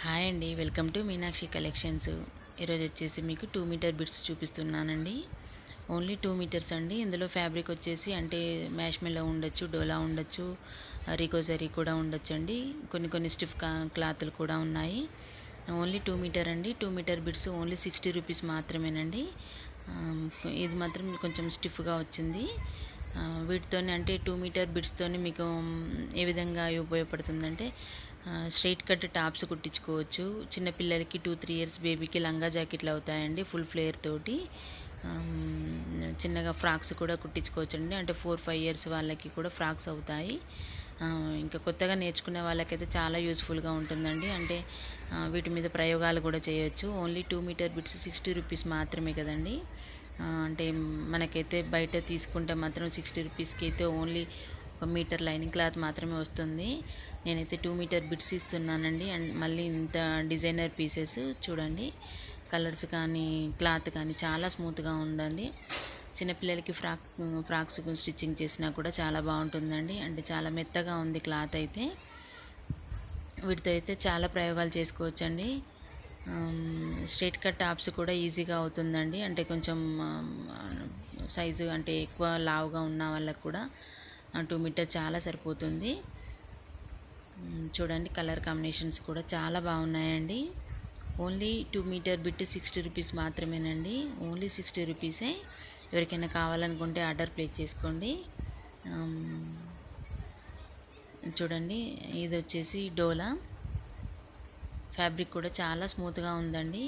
Hi అండి, welcome to Meenakshi collections. ఈరోజు వచ్చేసి మీకు 2 మీటర్ బిట్స్ చూపిస్తున్నానండి. ఓన్లీ 2 మీటర్స్ అండి. ఇందులో ఫ్యాబ్రిక్ వచ్చేసి అంటే మ్యాష్మెల్లో ఉండొచ్చు, డోలా ఉండొచ్చు, రికోజరీ కూడా ఉండొచ్చండి. కొన్ని స్టిఫ్ క్లాత్లు కూడా ఉన్నాయి. ఓన్లీ 2 మీటర్ అండి. 2 మీటర్ బిట్స్ ఓన్లీ 60 రూపీస్ మాత్రమేనండి. ఇది మాత్రం కొంచెం స్టిఫ్గా వచ్చింది. వీటితోనే అంటే 2 మీటర్ బిట్స్తోని మీకు ఏ విధంగా ఉపయోగపడుతుందంటే స్ట్రైట్ కట్ టాప్స్ కుట్టించుకోవచ్చు. చిన్నపిల్లలకి 2-3 ఇయర్స్ బేబీకి లంగా జాకెట్లు అవుతాయండి ఫుల్ ఫ్లేర్ తోటి. చిన్నగా ఫ్రాక్స్ కూడా కుట్టించుకోవచ్చు అండి. అంటే 4-5 ఇయర్స్ వాళ్ళకి కూడా ఫ్రాక్స్ అవుతాయి. ఇంకా కొత్తగా నేర్చుకునే వాళ్ళకైతే చాలా యూస్ఫుల్గా ఉంటుందండి. అంటే వీటి మీద ప్రయోగాలు కూడా చేయొచ్చు. ఓన్లీ 2 మీటర్ బిట్స్ 60 రూపీస్ మాత్రమే కదండి. అంటే మనకైతే బయట తీసుకుంటే మాత్రం 60 రూపీస్కి అయితే ఓన్లీ 1 మీటర్ లైనింగ్ క్లాత్ మాత్రమే వస్తుంది. నేనైతే 2 మీటర్ బిట్స్ ఇస్తున్నానండి. అండ్ మళ్ళీ ఇంత డిజైనర్ పీసెస్ చూడండి, కలర్స్ కానీ క్లాత్ కానీ చాలా స్మూత్గా ఉందండి. చిన్నపిల్లలకి ఫ్రాక్స్ స్టిచ్చింగ్ చేసినా కూడా చాలా బాగుంటుందండి. అంటే చాలా మెత్తగా ఉంది క్లాత్ అయితే. వీటితో అయితే చాలా ప్రయోగాలు చేసుకోవచ్చండి. స్ట్రైట్ కట్ టాప్స్ కూడా ఈజీగా అవుతుందండి. అంటే కొంచెం సైజు అంటే ఎక్కువ లావుగా ఉన్న వాళ్ళకు కూడా 2 మీటర్ చాలా సరిపోతుంది. చూడండి, కలర్ కాంబినేషన్స్ కూడా చాలా బాగున్నాయండి. ఓన్లీ 2 మీటర్ బిట్ 60 రూపీస్ మాత్రమేనండి. ఓన్లీ 60 రూపీసే. ఎవరికైనా కావాలనుకుంటే ఆర్డర్ ప్లేస్ చేసుకోండి. చూడండి, ఇది వచ్చేసి డోలా ఫ్యాబ్రిక్ కూడా చాలా స్మూత్గా ఉందండి.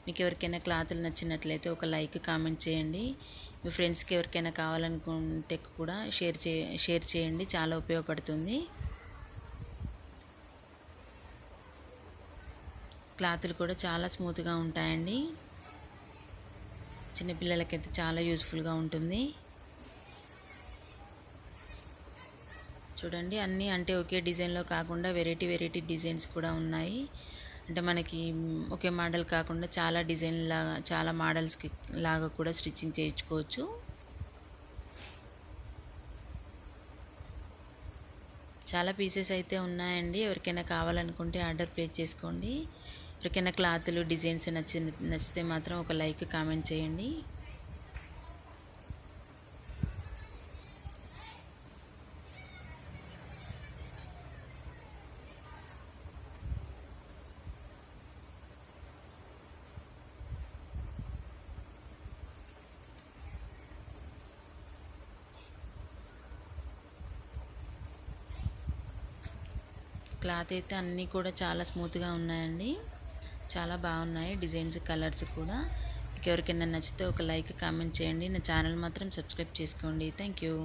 మీకు ఎవరికైనా క్లాతులు నచ్చినట్లయితే ఒక లైక్ కామెంట్ చేయండి. మీ ఫ్రెండ్స్కి ఎవరికైనా కావాలనుకుంటే కూడా షేర్ చేయండి, చాలా ఉపయోగపడుతుంది. క్లాతులు కూడా చాలా స్మూత్గా ఉంటాయండి. చిన్నపిల్లలకైతే చాలా యూస్ఫుల్గా ఉంటుంది. చూడండి, అన్నీ అంటే ఒకే డిజైన్లో కాకుండా వెరైటీ డిజైన్స్ కూడా ఉన్నాయి. అంటే మనకి ఒకే మోడల్ కాకుండా చాలా డిజైన్ లాగా చాలా మోడల్స్కి లాగా కూడా స్టిచ్చింగ్ చేయించుకోవచ్చు. చాలా పీసెస్ అయితే ఉన్నాయండి. ఎవరికైనా కావాలనుకుంటే ఆర్డర్ ప్లేస్ చేసుకోండి. ఎవరికైనా క్లాతులు డిజైన్స్ నచ్చితే మాత్రం ఒక లైక్ కామెంట్ చేయండి. క్లాత్ అయితే అన్నీ కూడా చాలా స్మూత్గా ఉన్నాయండి. చాలా బాగున్నాయి డిజైన్స్, కలర్స్ కూడా. మీకు ఎవరికైనా నచ్చితే ఒక లైక్ కామెంట్ చేయండి. నా ఛానల్ మాత్రం సబ్స్క్రైబ్ చేసుకోండి. Thank you.